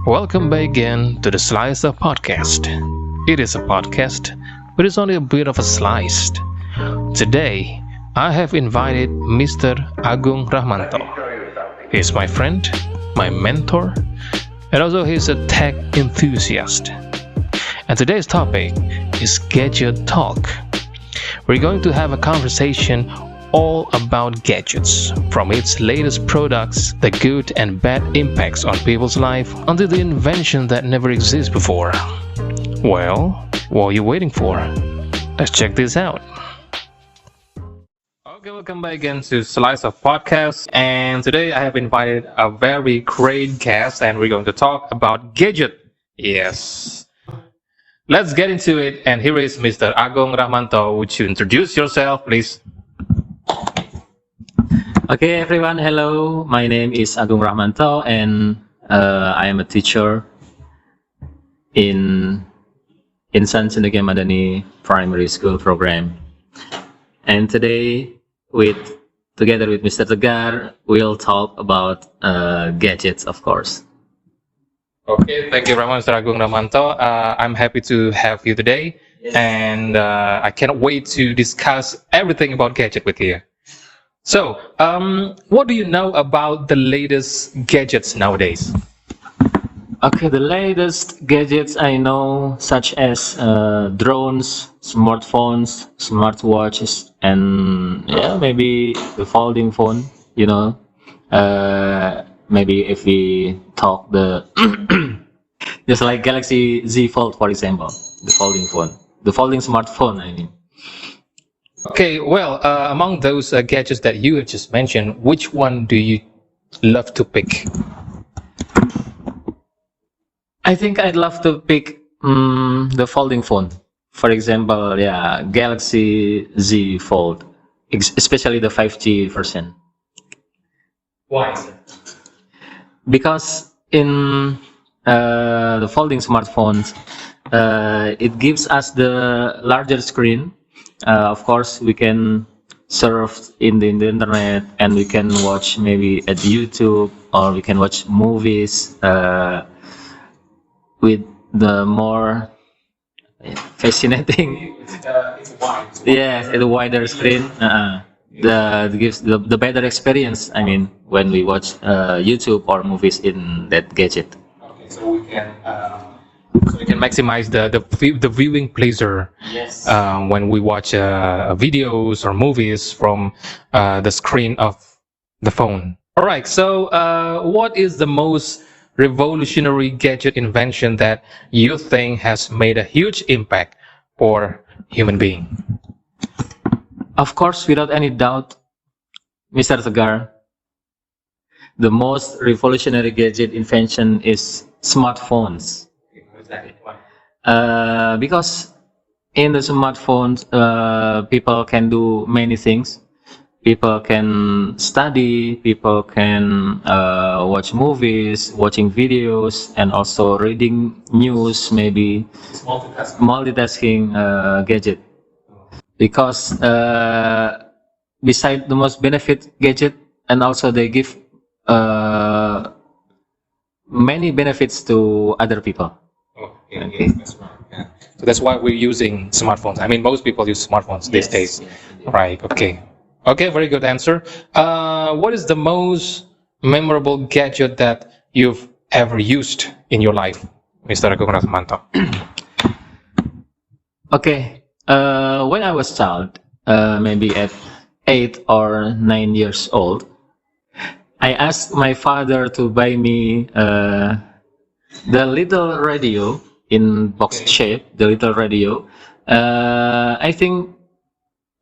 Welcome back again to the Slice of Podcast. It is a podcast, but it's only a bit of a slice. Today, I have invited Mr. Agung Rahmanto. He's my friend, my mentor, and also he's a tech enthusiast. And today's topic is Gadget Talk. We're going to have a conversation all about gadgets, from its latest products, the good and bad impacts on people's life, until the invention that never existed before. Well, what are you waiting for? Let's check this out. Okay, welcome back again to Slice of Podcast, and today I have invited a very great guest, and we're going to talk about Gadget. Yes. Let's get into it, and here is Mr. Agung Rahmanto. Would you introduce yourself, please? Okay, everyone. Hello. My name is Agung Rahmanto, and I am a teacher in Insan Cendekia Madani Primary School program. And today, together with Mr. Tegar, we'll talk about gadgets, of course. Okay, thank you very much, Mr. Agung Rahmanto. I'm happy to have you today, and I cannot wait to discuss everything about gadget with you. So, what do you know about the latest gadgets nowadays? Okay, the latest gadgets I know, such as drones, smartphones, smartwatches, and maybe the folding phone. Maybe if we talk just like Galaxy Z Fold, for example, the folding phone, the folding smartphone, I mean. Okay, well, among those gadgets that you have just mentioned, which one do you love to pick? I think I'd love to pick the folding phone. For example, Galaxy Z Fold, especially the 5G version. Why? Because in the folding smartphones, it gives us the larger screen. Of course, we can surf in the internet, and we can watch maybe at YouTube, or we can watch movies with the more fascinating. It's wide. Yeah, the wider screen. Gives the better experience. I mean, when we watch YouTube or movies in that gadget. Okay, so we can maximize the viewing pleasure. Yes. When we watch videos or movies from the screen of the phone. All right. So, what is the most revolutionary gadget invention that you think has made a huge impact for human being? Of course, without any doubt, Mr. Tegar, the most revolutionary gadget invention is smartphones. Because in the smartphones, people can do many things. People can study, people can watch movies, watching videos, and also reading news, maybe. It's multitasking. Multitasking gadget. Because beside the most benefit gadget, and also they give many benefits to other people. Oh, yeah, okay. That's right. Yeah. So that's why we're using smartphones. I mean, most people use smartphones these days. Yes. Right. Okay. Okay. Very good answer. What is the most memorable gadget that you've ever used in your life, Mr. Agung Rahmanto? Okay. When I was child, maybe at 8 or 9 years old, I asked my father to buy me the little radio in box shape, the little radio. I think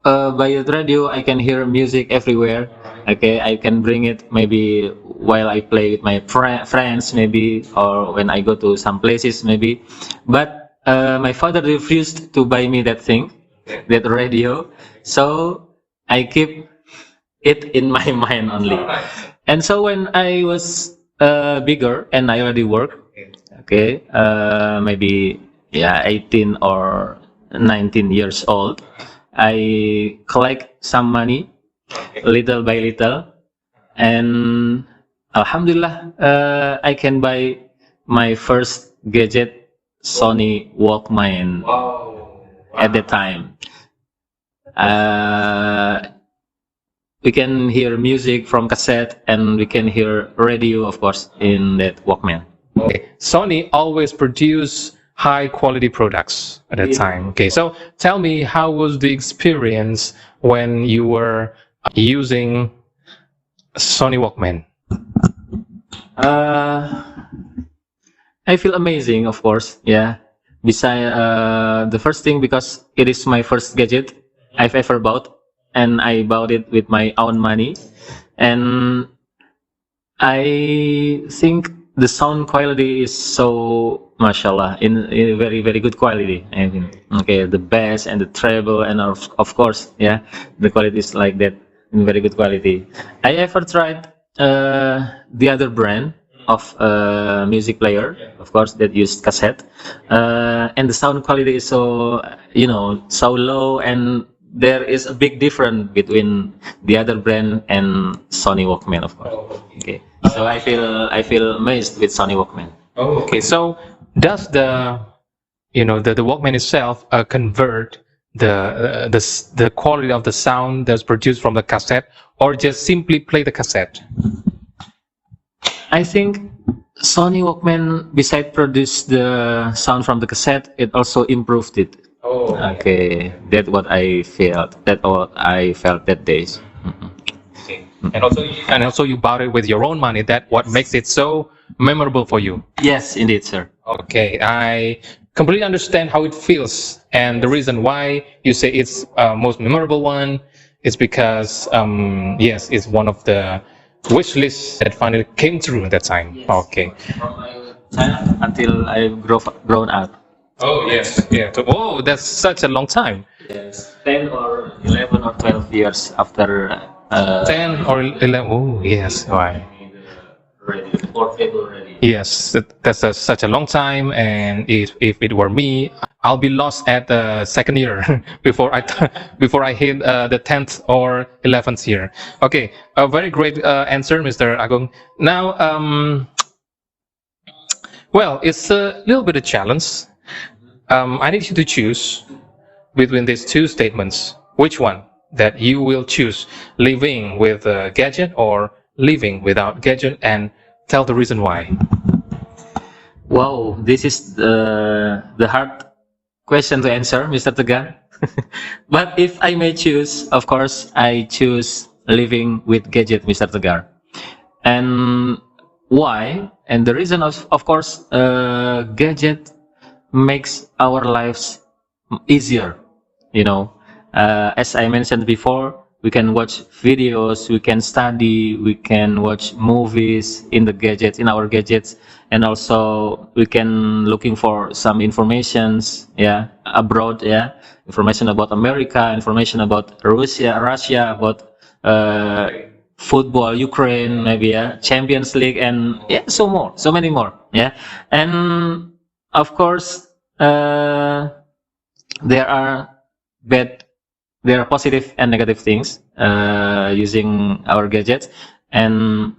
by the radio I can hear music everywhere. Okay, I can bring it maybe while I play with my friends, maybe, or when I go to some places, maybe. But my father refused to buy me that thing, that radio. So I keep it in my mind only. And so when I was bigger and I already work, okay, maybe 18 or 19 years old, I collect some money little by little, and Alhamdulillah, I can buy my first gadget, Sony Walkman, at the time. Uh, we can hear music from cassette, and we can hear radio, of course, in that Walkman. Okay. Sony always produce high quality products at that time. Okay, so tell me, how was the experience when you were using Sony Walkman? I feel amazing, of course. Yeah. Beside the first thing, because it is my first gadget I've ever bought, and I bought it with my own money, and I think the sound quality is so, mashallah, in very very good quality. I mean, okay, the bass and the treble, and of course, yeah, the quality is like that in very good quality. I ever tried the other brand of music player, of course, that used cassette, and the sound quality is so, so low, and there is a big difference between the other brand and Sony Walkman, of course. Okay, so I feel amazed with Sony Walkman. Okay, so does the Walkman itself convert the quality of the sound that's produced from the cassette, or just simply play the cassette? I think Sony Walkman, besides produce the sound from the cassette, it also improved it. Okay, that's what I felt. That's what I felt that days. Okay. And also you bought it with your own money. That what makes it so memorable for you. Yes, indeed, sir. Okay, I completely understand how it feels, and the reason why you say it's most memorable one is because yes, it's one of the wish lists that finally came through at that time. Yes. Okay. From my child until I've grown up. Oh yes, yeah. Oh, that's such a long time. Yes, 10 or 11 or 12 years after. 10 or 11. Oh yes, right. Portable ready. Yes, that's such a long time, and if it were me, I'll be lost at the second year before I hit the 10th or 11th year. Okay, a very great answer, Mr. Agung. Now, well, it's a little bit of a challenge. I need you to choose between these two statements. Which one that you will choose, living with a gadget or living without gadget, and tell the reason why. Wow, this is the hard question to answer, Mr. Tegar. But if I may choose, of course, I choose living with gadget, Mr. Tegar. And why? And the reason, of course, gadget makes our lives easier. As I mentioned before, we can watch videos, we can study, we can watch movies in our gadgets, and also we can looking for some informations, abroad, information about America, information about Russia, about football, Ukraine, maybe, Champions League, and so many more, and of course, there are positive and negative things using our gadgets, and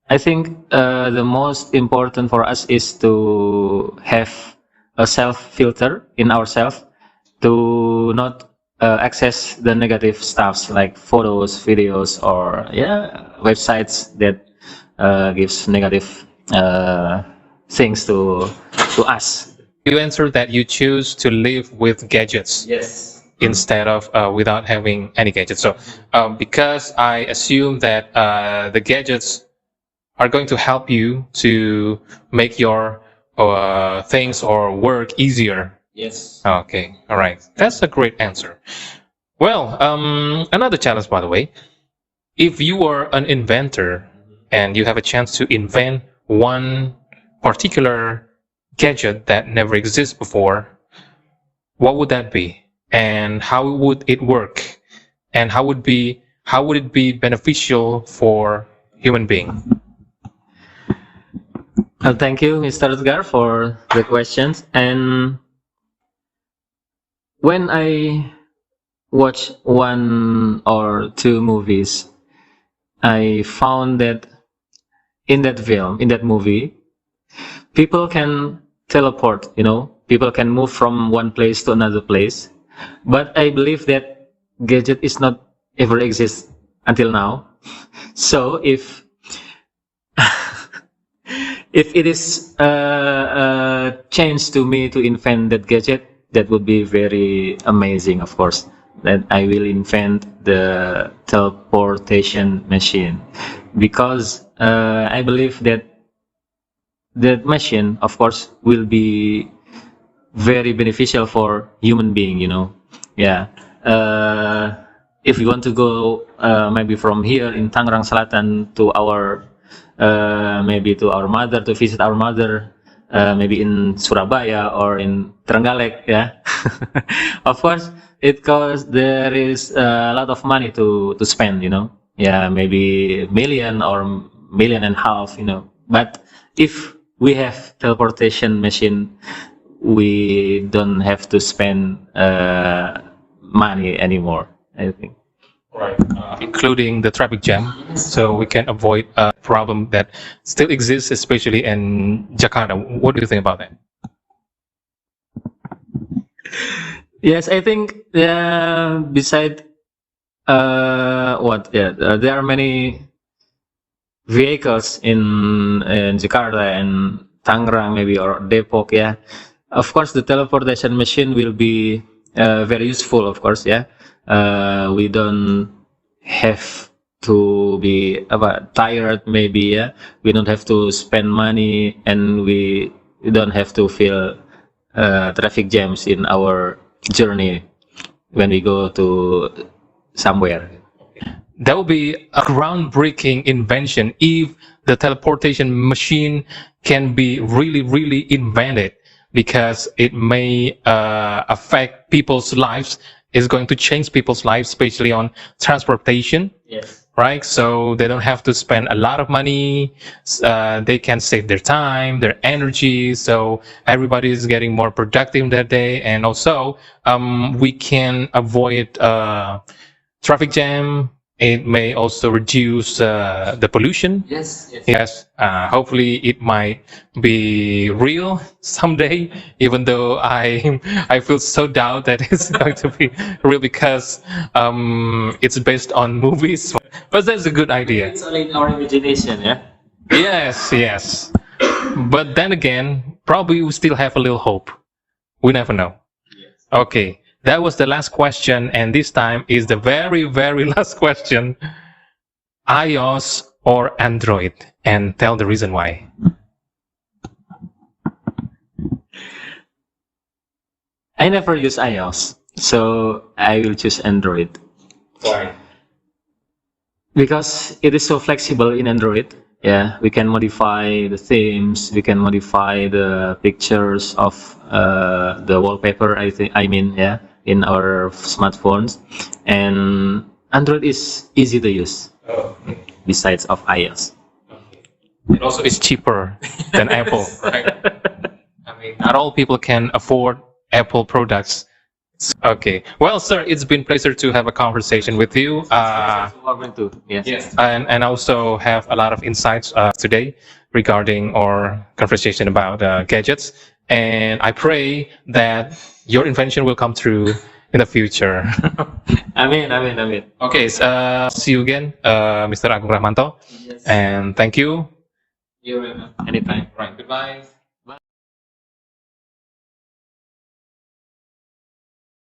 I think the most important for us is to have a self-filter in ourselves to not access the negative stuffs like photos, videos, or websites that gives negative things to us. You answered that you choose to live with gadgets. Yes. Instead of without having any gadgets. So because I assume that the gadgets are going to help you to make your things or work easier. Yes. Okay. All right. That's a great answer. Well, another challenge, by the way. If you are an inventor and you have a chance to invent one particular gadget that never exists before, what would that be? And how would it work? And how would it be beneficial for human being? Thank you, Mr. Edgar, for the questions. And when I watch one or two movies, I found that in that movie, people can teleport, people can move from one place to another place. But I believe that gadget is not ever exist until now. So if it is a chance to me to invent that gadget, that would be very amazing, of course. That I will invent the teleportation machine, because I believe that that machine, of course, will be very beneficial for human being. Yeah. If you want to go maybe from here in Tangerang Selatan to our maybe to our mother, to visit our mother, maybe in Surabaya or in Trenggalek, yeah. Of course, there is a lot of money to spend, yeah, maybe million or million and a half, but if we have teleportation machine, we don't have to spend money anymore, I think. Right. Including the traffic jam, so we can avoid a problem that still exists, especially in Jakarta. What do you think about that? Yes, I think beside there are many vehicles in Jakarta and Tangerang, maybe, or Depok. Yeah, of course, the teleportation machine will be very useful. Of course, yeah. We don't have to be tired, maybe. Yeah, we don't have to spend money, and we don't have to feel traffic jams in our journey when we go to somewhere. That would be a groundbreaking invention if the teleportation machine can be really, really invented, because it may affect people's lives. It's going to change people's lives, especially on transportation. Yes. Right? So they don't have to spend a lot of money. They can save their time, their energy. So everybody is getting more productive that day. And also, we can avoid traffic jam. It may also reduce the pollution. Yes. Yes. Hopefully, it might be real someday. Even though I feel so doubt that it's going to be real, because it's based on movies. But that's a good idea. It's only in our imagination, yeah. Yes. But then again, probably we still have a little hope. We never know. Yes. Okay. That was the last question, and this time is the very, very last question. iOS or Android? And tell the reason why. I never use iOS, so I will choose Android. Why? Because it is so flexible in Android. Yeah, we can modify the themes, we can modify the pictures of the wallpaper, yeah, in our smartphones. And Android is easy to use, besides of iOS. It also is cheaper than Apple, right? I mean, not all people can afford Apple products. Okay. Well, sir, it's been a pleasure to have a conversation with you. Yes. And also have a lot of insights today regarding our conversation about gadgets. And I pray that your invention will come true in the future. Amin. Okay. See you again, Mr. Agung Rahmanto. Yes. And thank you. You're welcome. Anytime. Right. Goodbye.